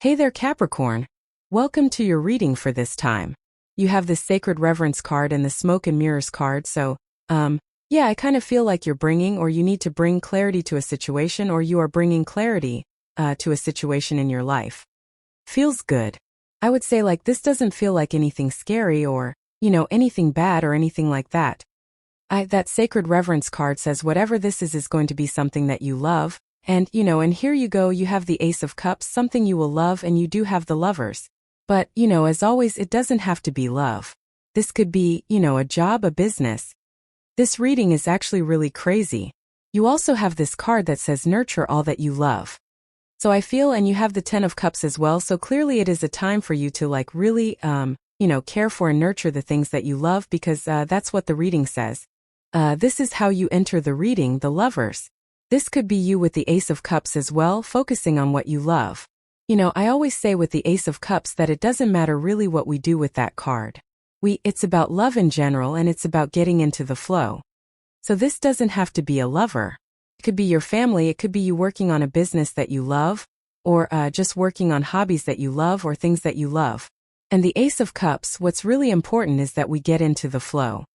Hey there, Capricorn. Welcome to your reading for this time. You have this Sacred Reverence card and the Smoke and Mirrors card, so, yeah, I kind of feel like you're bringing or you need to bring clarity to a situation or you are bringing clarity, to a situation in your life. Feels good. I would say like this doesn't feel like anything scary or, anything bad or anything like that. That Sacred Reverence card says whatever this is going to be something that you love. And, and here you go, you have the Ace of Cups, something you will love, and you do have the Lovers. But, as always, it doesn't have to be love. This could be, a job, a business. This reading is actually really crazy. You also have this card that says nurture all that you love. So I feel, and you have the Ten of Cups as well, so clearly it is a time for you to like really, care for and nurture the things that you love because that's what the reading says. This is how you enter the reading, the Lovers. This could be you with the Ace of Cups as well, focusing on what you love. I always say with the Ace of Cups that it doesn't matter really what we do with that card. It's about love in general and it's about getting into the flow. So this doesn't have to be a lover. It could be your family, it could be you working on a business that you love, or just working on hobbies that you love or things that you love. And the Ace of Cups, what's really important is that we get into the flow.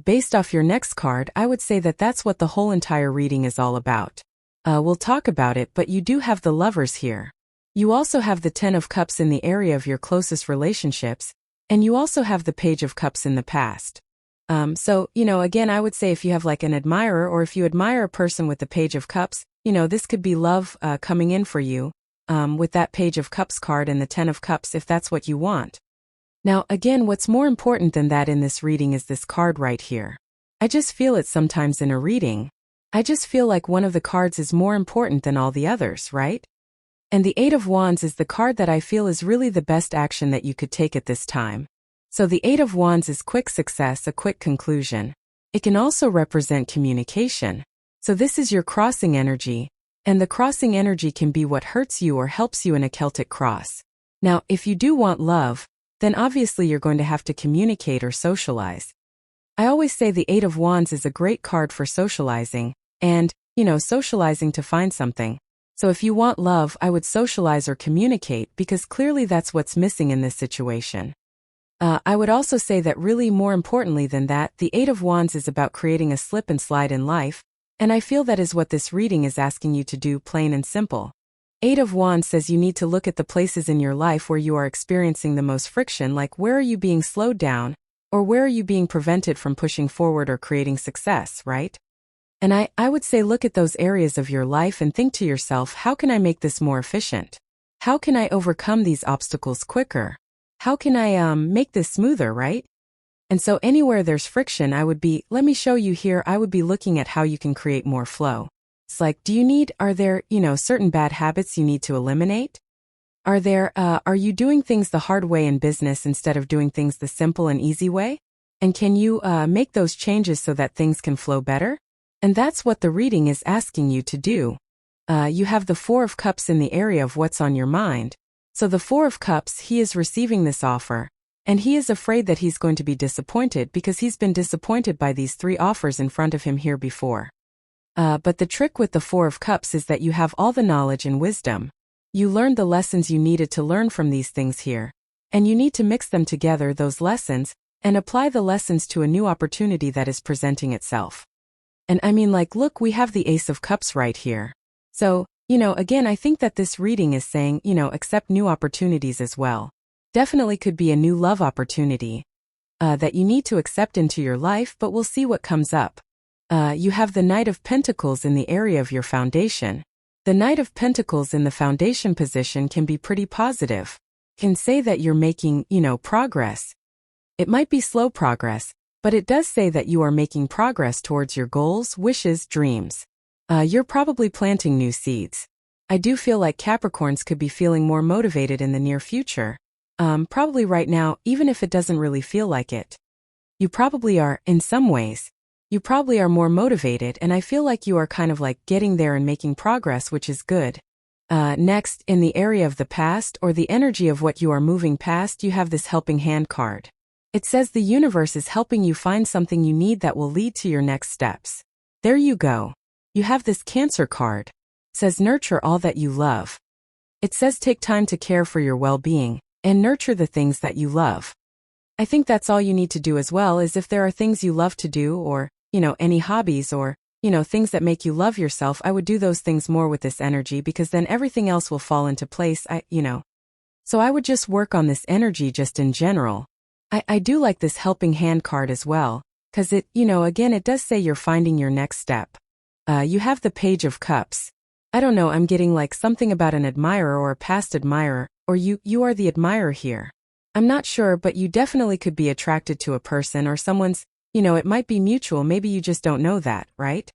Based off your next card, I would say that that's what the whole entire reading is all about. We'll talk about it, but you do have the Lovers here. You also have the Ten of Cups in the area of your closest relationships, and you also have the Page of Cups in the past. So, again, I would say if you have like an admirer or if you admire a person with the Page of Cups, this could be love coming in for you, with that Page of Cups card and the Ten of Cups if that's what you want. Now, again, what's more important than that in this reading is this card right here. I just feel it sometimes in a reading. I just feel like one of the cards is more important than all the others, right? And the Eight of Wands is the card that I feel is really the best action that you could take at this time. So the Eight of Wands is quick success, a quick conclusion. It can also represent communication. So this is your crossing energy, and the crossing energy can be what hurts you or helps you in a Celtic cross. Now, if you do want love, then obviously you're going to have to communicate or socialize. I always say the Eight of Wands is a great card for socializing, and, socializing to find something. So if you want love, I would socialize or communicate because clearly that's what's missing in this situation. I would also say that really more importantly than that, the Eight of Wands is about creating a slip and slide in life, and I feel that is what this reading is asking you to do, plain and simple. Eight of Wands says you need to look at the places in your life where you are experiencing the most friction, like where are you being slowed down, or where are you being prevented from pushing forward or creating success, right? And I would say look at those areas of your life and think to yourself, how can I make this more efficient? How can I overcome these obstacles quicker? How can I make this smoother, right? And so anywhere there's friction, let me show you here, I would be looking at how you can create more flow. It's like, are there, certain bad habits you need to eliminate? Are you doing things the hard way in business instead of doing things the simple and easy way? And can you make those changes so that things can flow better? And that's what the reading is asking you to do. You have the Four of Cups in the area of what's on your mind. So the Four of Cups, he is receiving this offer, and he is afraid that he's going to be disappointed because he's been disappointed by these three offers in front of him here before. But the trick with the Four of Cups is that you have all the knowledge and wisdom. You learned the lessons you needed to learn from these things here, and you need to mix them together, those lessons, and apply the lessons to a new opportunity that is presenting itself. And I mean, like, look, we have the Ace of Cups right here. So, again, I think that this reading is saying, accept new opportunities as well. Definitely could be a new love opportunity that you need to accept into your life, but we'll see what comes up. You have the Knight of Pentacles in the area of your foundation. The Knight of Pentacles in the foundation position can be pretty positive. Can say that you're making, progress. It might be slow progress, but it does say that you are making progress towards your goals, wishes, dreams. You're probably planting new seeds. I do feel like Capricorns could be feeling more motivated in the near future. Probably right now, even if it doesn't really feel like it. You probably are, in some ways. You probably are more motivated, and I feel like you are kind of like getting there and making progress, which is good. Next, in the area of the past or the energy of what you are moving past, you have this Helping Hand card. It says the universe is helping you find something you need that will lead to your next steps. There you go. You have this Cancer card. It says nurture all that you love. It says take time to care for your well-being and nurture the things that you love. I think that's all you need to do as well, is if there are things you love to do or, any hobbies or, things that make you love yourself, I would do those things more with this energy, because then everything else will fall into place, So I would just work on this energy just in general. I do like this helping hand card as well, because it, again, it does say you're finding your next step. You have the Page of Cups. I don't know, I'm getting like something about an admirer or a past admirer, or you are the admirer here. I'm not sure, but you definitely could be attracted to a person or someone's, it might be mutual, maybe you just don't know that, right?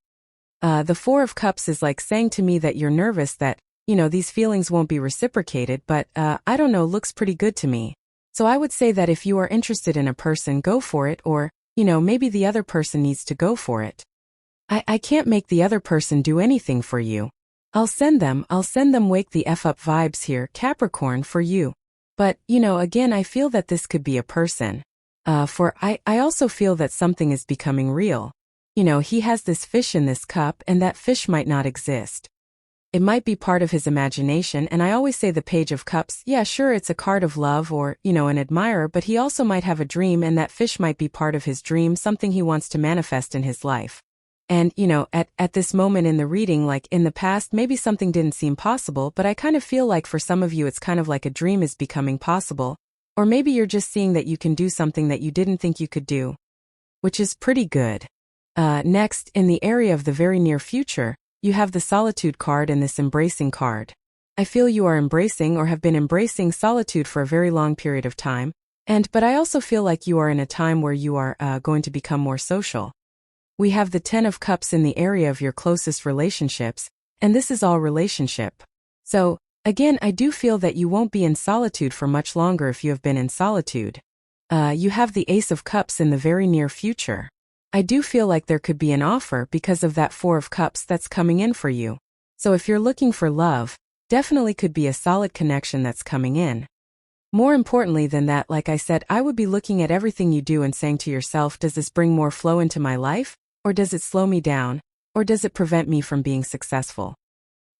The Four of Cups is like saying to me that you're nervous that, these feelings won't be reciprocated, but, I don't know, looks pretty good to me. So I would say that if you are interested in a person, go for it, or, maybe the other person needs to go for it. I can't make the other person do anything for you. I'll send them wake the F up vibes here, Capricorn, for you. But, again, I feel that this could be a person. I also feel that something is becoming real. He has this fish in this cup, and that fish might not exist. It might be part of his imagination, and I always say the Page of Cups, yeah, sure, it's a card of love or, an admirer, but he also might have a dream, and that fish might be part of his dream, something he wants to manifest in his life. And, at this moment in the reading, like in the past, maybe something didn't seem possible, but I kind of feel like for some of you it's kind of like a dream is becoming possible. Or maybe you're just seeing that you can do something that you didn't think you could do, which is pretty good. Next, in the area of the very near future, you have the Solitude card and this Embracing card. I feel you are embracing or have been embracing solitude for a very long period of time, but I also feel like you are in a time where you are going to become more social. We have the Ten of Cups in the area of your closest relationships, and this is all relationship. So, again, I do feel that you won't be in solitude for much longer if you have been in solitude. You have the Ace of Cups in the very near future. I do feel like there could be an offer because of that Four of Cups that's coming in for you. So if you're looking for love, definitely could be a solid connection that's coming in. More importantly than that, like I said, I would be looking at everything you do and saying to yourself, does this bring more flow into my life? Or does it slow me down? Or does it prevent me from being successful?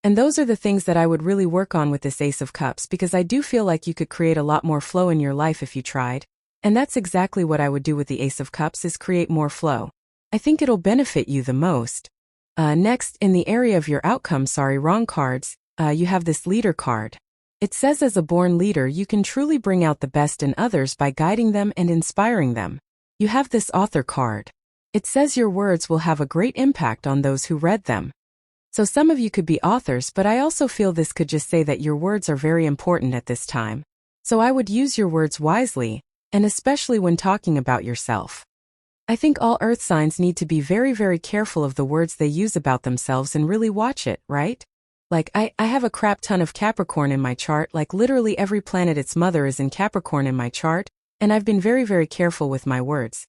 And those are the things that I would really work on with this Ace of Cups, because I do feel like you could create a lot more flow in your life if you tried. And that's exactly what I would do with the Ace of Cups, is create more flow. I think it'll benefit you the most. Next, in the area of your outcome, wrong cards, you have this Leader card. It says as a born leader you can truly bring out the best in others by guiding them and inspiring them. You have this Author card. It says your words will have a great impact on those who read them. So some of you could be authors, but I also feel this could just say that your words are very important at this time. So I would use your words wisely, and especially when talking about yourself. I think all earth signs need to be very, very careful of the words they use about themselves and really watch it, right? Like, I have a crap ton of Capricorn in my chart, like literally every planet its mother is in Capricorn in my chart, and I've been very, very careful with my words.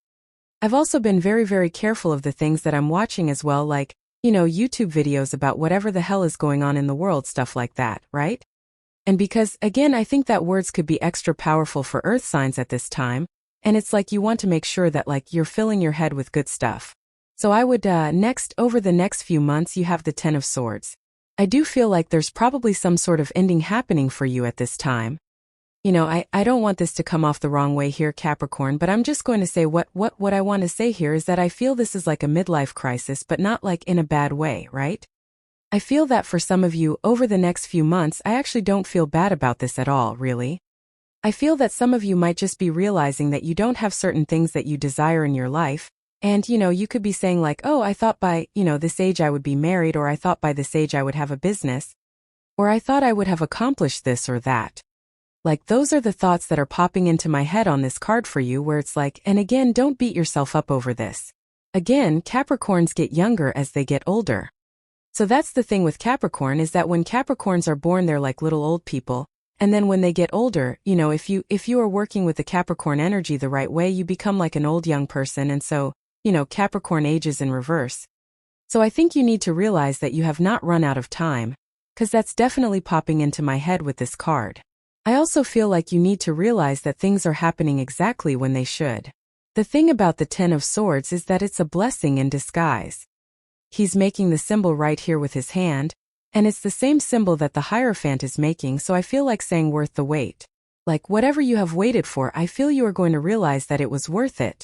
I've also been very, very careful of the things that I'm watching as well, like, YouTube videos about whatever the hell is going on in the world, stuff like that, right? And because, again, I think that words could be extra powerful for earth signs at this time, and it's like you want to make sure that like you're filling your head with good stuff. So I would, next, over the next few months, you have the Ten of Swords. I do feel like there's probably some sort of ending happening for you at this time. I don't want this to come off the wrong way here, Capricorn, but I'm just going to say what I want to say here is that I feel this is like a midlife crisis, but not like in a bad way, right? I feel that for some of you, over the next few months, I actually don't feel bad about this at all, really. I feel that some of you might just be realizing that you don't have certain things that you desire in your life, and, you could be saying like, oh, I thought by, this age I would be married, or I thought by this age I would have a business, or I thought I would have accomplished this or that. Like, those are the thoughts that are popping into my head on this card for you, where it's like, and again, don't beat yourself up over this. Again, Capricorns get younger as they get older. So that's the thing with Capricorn, is that when Capricorns are born, they're like little old people. And then when they get older, if you are working with the Capricorn energy the right way, you become like an old young person. And so, Capricorn ages in reverse. So I think you need to realize that you have not run out of time, because that's definitely popping into my head with this card. I also feel like you need to realize that things are happening exactly when they should. The thing about the Ten of Swords is that it's a blessing in disguise. He's making the symbol right here with his hand, And it's the same symbol that the Hierophant is making, so I feel like saying worth the wait. Like whatever you have waited for, I feel you are going to realize that it was worth it.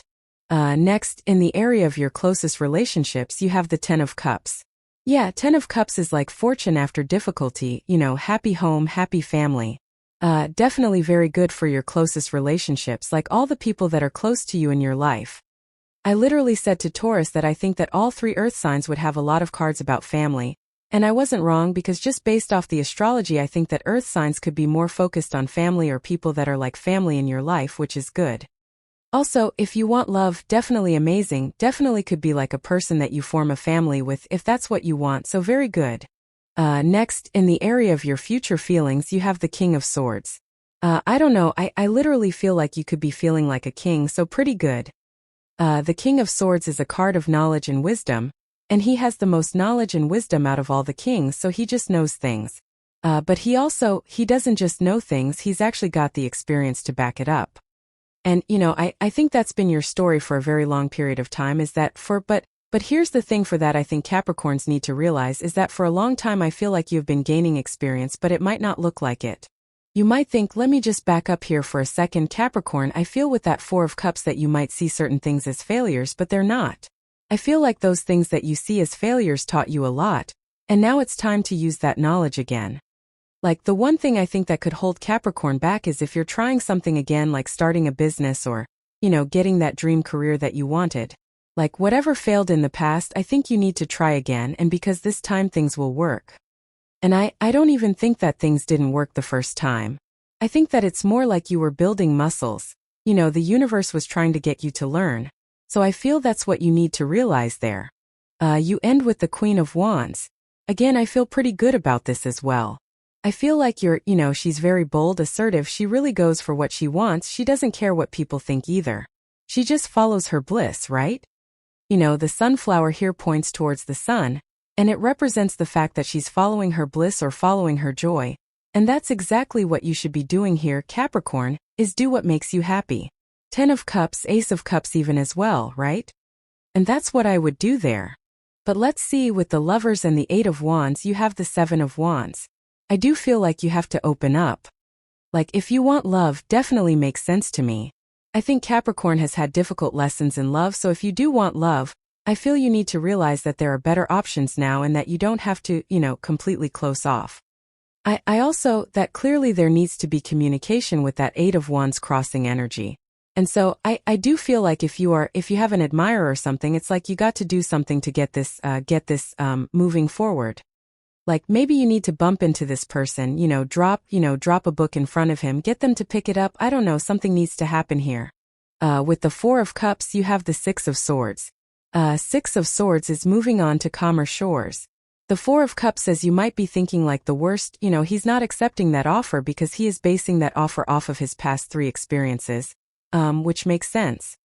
Next, in the area of your closest relationships, you have the Ten of Cups. Yeah, Ten of Cups is like fortune after difficulty, happy home, happy family. Definitely very good for your closest relationships, like all the people that are close to you in your life. I literally said to Taurus that I think that all 3 earth signs would have a lot of cards about family. And I wasn't wrong, because just based off the astrology, I think that earth signs could be more focused on family or people that are like family in your life, which is good. Also, if you want love, definitely amazing, definitely could be like a person that you form a family with if that's what you want, so very good. Next, in the area of your future feelings, you have the King of Swords. I don't know, I literally feel like you could be feeling like a king, so pretty good. The King of Swords is a card of knowledge and wisdom, and he has the most knowledge and wisdom out of all the kings, so he just knows things. But he doesn't just know things, he's actually got the experience to back it up. And, I think that's been your story for a very long period of time, but here's the thing for that I think Capricorns need to realize is that for a long time I feel like you've been gaining experience, but it might not look like it. You might think, let me just back up here for a second, Capricorn, I feel with that Four of Cups that you might see certain things as failures, but they're not. I feel like those things that you see as failures taught you a lot, and now it's time to use that knowledge again. Like the one thing I think that could hold Capricorn back is if you're trying something again, like starting a business or, getting that dream career that you wanted. Like whatever failed in the past, I think you need to try again, and because this time things will work. And I don't even think that things didn't work the first time. I think that it's more like you were building muscles. The universe was trying to get you to learn. So I feel that's what you need to realize there. You end with the Queen of Wands. Again, I feel pretty good about this as well. I feel like she's very bold, assertive, she really goes for what she wants, she doesn't care what people think either. She just follows her bliss, right? The sunflower here points towards the sun, and it represents the fact that she's following her bliss or following her joy. And that's exactly what you should be doing here, Capricorn, is do what makes you happy. 10 of Cups, Ace of Cups even as well, right? And that's what I would do there. But let's see, with the Lovers and the 8 of Wands, you have the 7 of Wands. I do feel like you have to open up. Like if you want love, definitely makes sense to me. I think Capricorn has had difficult lessons in love, so if you do want love, I feel you need to realize that there are better options now and that you don't have to, completely close off. I also, that clearly there needs to be communication with that 8 of Wands crossing energy. And so I do feel like if you have an admirer or something, it's like you got to do something to get this moving forward. Like maybe you need to bump into this person, drop a book in front of him, get them to pick it up. I don't know, something needs to happen here. With the 4 of Cups, you have the 6 of Swords. 6 of Swords is moving on to calmer shores. The 4 of Cups says you might be thinking like the worst, he's not accepting that offer because he is basing that offer off of his past 3 experiences. Which makes sense.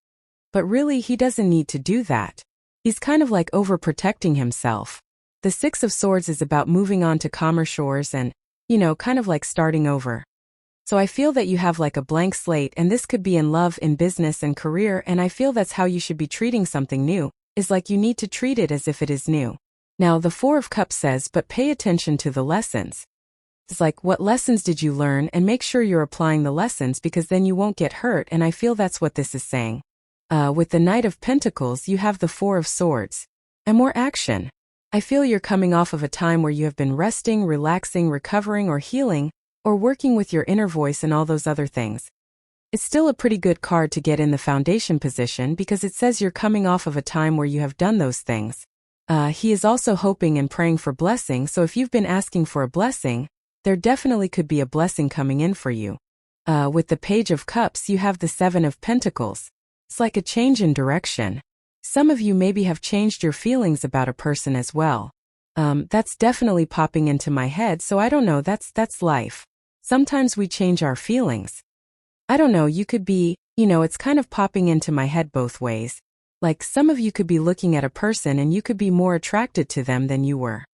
But really, he doesn't need to do that. He's kind of like overprotecting himself. The 6 of Swords is about moving on to calmer shores and, kind of like starting over. So I feel that you have like a blank slate, and this could be in love, in business and career, and I feel that's how you should be treating something new, is like you need to treat it as if it is new. Now the 4 of Cups says, but pay attention to the lessons. It's like, what lessons did you learn, and make sure you're applying the lessons because then you won't get hurt, and I feel that's what this is saying. With the Knight of Pentacles, you have the 4 of Swords. And more action. I feel you're coming off of a time where you have been resting, relaxing, recovering, or healing, or working with your inner voice and all those other things. It's still a pretty good card to get in the foundation position because it says you're coming off of a time where you have done those things. He is also hoping and praying for blessing, so if you've been asking for a blessing, there definitely could be a blessing coming in for you. With the Page of Cups, you have the 7 of Pentacles. It's like a change in direction. Some of you maybe have changed your feelings about a person as well. That's definitely popping into my head, so I don't know, that's life. Sometimes we change our feelings. I don't know, you could be, it's kind of popping into my head both ways. Like some of you could be looking at a person and you could be more attracted to them than you were.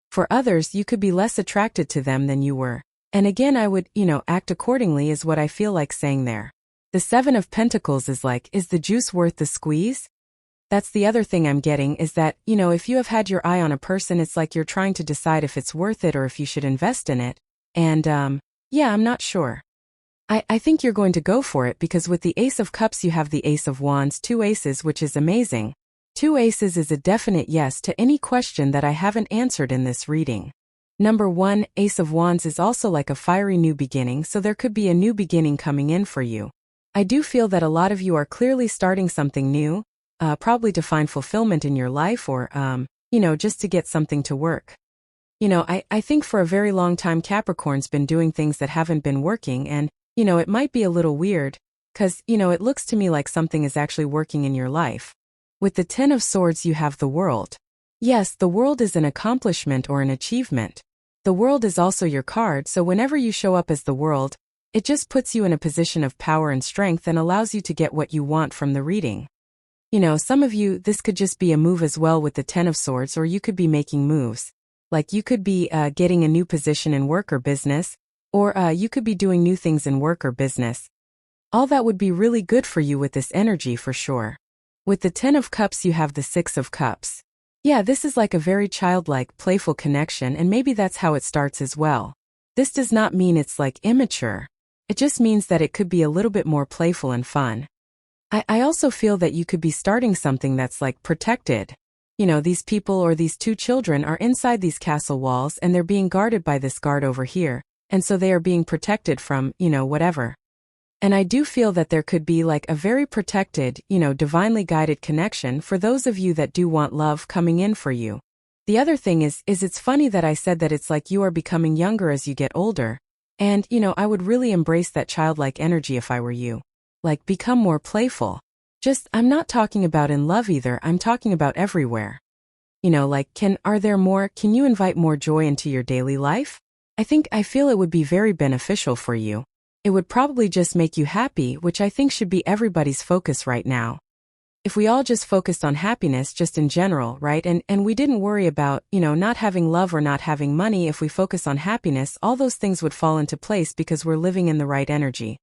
For others, you could be less attracted to them than you were. And again, I would, act accordingly is what I feel like saying there. The 7 of Pentacles is like, is the juice worth the squeeze? That's the other thing I'm getting is that, if you have had your eye on a person, it's like you're trying to decide if it's worth it or if you should invest in it. And, yeah, I'm not sure. I think you're going to go for it because with the Ace of Cups you have the Ace of Wands, two aces, which is amazing. Two aces is a definite yes to any question that I haven't answered in this reading. Number 1, Ace of Wands is also like a fiery new beginning, so there could be a new beginning coming in for you. I do feel that a lot of you are clearly starting something new, probably to find fulfillment in your life or, just to get something to work. I think for a very long time Capricorn's been doing things that haven't been working and, it might be a little weird, because, it looks to me like something is actually working in your life. With the Ten of Swords you have the World. Yes, the World is an accomplishment or an achievement. The World is also your card, so whenever you show up as the World, it just puts you in a position of power and strength and allows you to get what you want from the reading. Some of you, this could just be a move as well with the Ten of Swords, or you could be making moves. Like you could be getting a new position in work or business, or you could be doing new things in work or business. All that would be really good for you with this energy for sure. With the Ten of Cups you have the Six of Cups. Yeah, this is like a very childlike, playful connection, and maybe that's how it starts as well. This does not mean it's like immature. It just means that it could be a little bit more playful and fun. I also feel that you could be starting something that's like protected. These people or these two children are inside these castle walls and they're being guarded by this guard over here, and so they are being protected from, whatever. And I do feel that there could be like a very protected, divinely guided connection for those of you that do want love coming in for you. The other thing is it's funny that I said that it's like you are becoming younger as you get older. And, I would really embrace that childlike energy if I were you. Like, become more playful. I'm not talking about in love either, I'm talking about everywhere. Can you invite more joy into your daily life? I feel it would be very beneficial for you. It would probably just make you happy, which I think should be everybody's focus right now. If we all just focused on happiness just in general, right, and we didn't worry about, not having love or not having money, if we focus on happiness, all those things would fall into place because we're living in the right energy.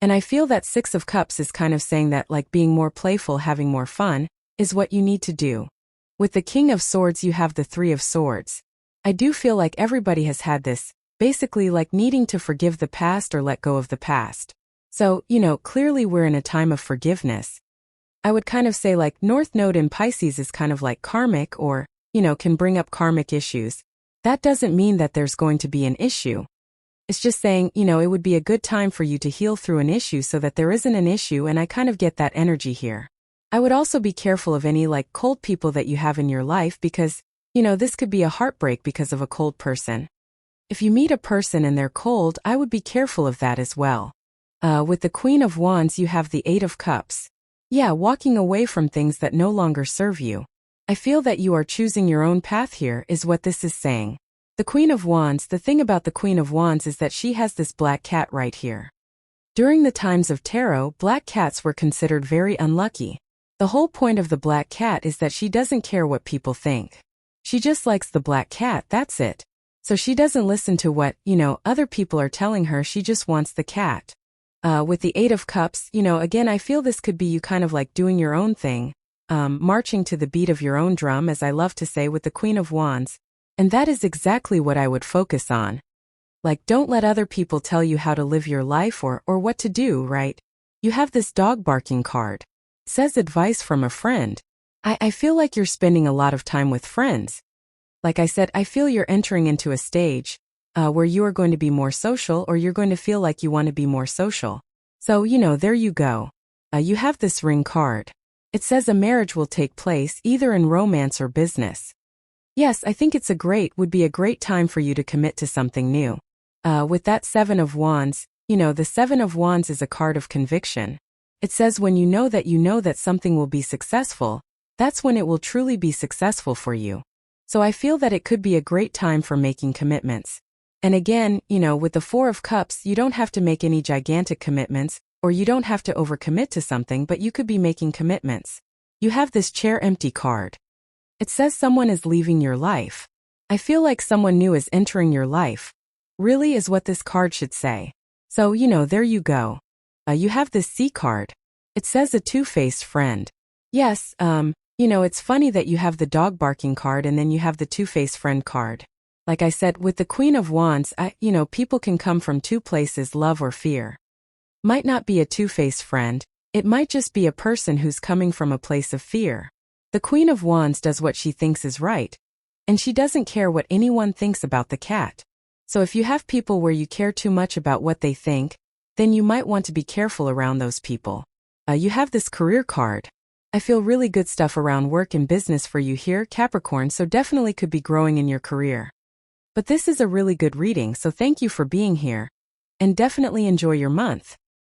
And I feel that Six of Cups is kind of saying that like being more playful, having more fun, is what you need to do. With the King of Swords you have the Three of Swords. I do feel like everybody has had this, basically like needing to forgive the past or let go of the past. So, clearly we're in a time of forgiveness. I would kind of say like North Node in Pisces is kind of like karmic or, can bring up karmic issues. That doesn't mean that there's going to be an issue. It's just saying, it would be a good time for you to heal through an issue so that there isn't an issue, and I kind of get that energy here. I would also be careful of any like cold people that you have in your life because, this could be a heartbreak because of a cold person. If you meet a person and they're cold, I would be careful of that as well. With the Queen of Wands you have the Eight of Cups. Yeah, walking away from things that no longer serve you. I feel that you are choosing your own path here is what this is saying. The Queen of Wands, the thing about the Queen of Wands is that she has this black cat right here. During the times of tarot, black cats were considered very unlucky. The whole point of the black cat is that she doesn't care what people think. She just likes the black cat, that's it. So she doesn't listen to what, other people are telling her, she just wants the cat. With the Eight of Cups, again, I feel this could be you kind of like doing your own thing, marching to the beat of your own drum, as I love to say with the Queen of Wands. And that is exactly what I would focus on. Like, don't let other people tell you how to live your life or what to do, right? You have this dog barking card. It says advice from a friend. I feel like you're spending a lot of time with friends. Like I said, I feel you're entering into a stage where you are going to be more social, or you're going to feel like you want to be more social. So, there you go. You have this ring card. It says a marriage will take place either in romance or business. Yes, I think would be a great time for you to commit to something new. With that Seven of Wands, the Seven of Wands is a card of conviction. It says when you know that something will be successful, that's when it will truly be successful for you. So I feel that it could be a great time for making commitments. And again, with the Four of Cups, you don't have to make any gigantic commitments, or you don't have to overcommit to something, but you could be making commitments. You have this Chair Empty card. It says someone is leaving your life. I feel like someone new is entering your life. Really is what this card should say. So, there you go. You have this Sea card. It says a two-faced friend. Yes, It's funny that you have the dog barking card and then you have the two-faced friend card. Like I said, with the Queen of Wands, people can come from two places, love or fear. Might not be a two-faced friend, it might just be a person who's coming from a place of fear. The Queen of Wands does what she thinks is right, and she doesn't care what anyone thinks about the cat. So if you have people where you care too much about what they think, then you might want to be careful around those people. You have this career card. I feel really good stuff around work and business for you here, Capricorn, so definitely could be growing in your career. But this is a really good reading, so thank you for being here. And definitely enjoy your month.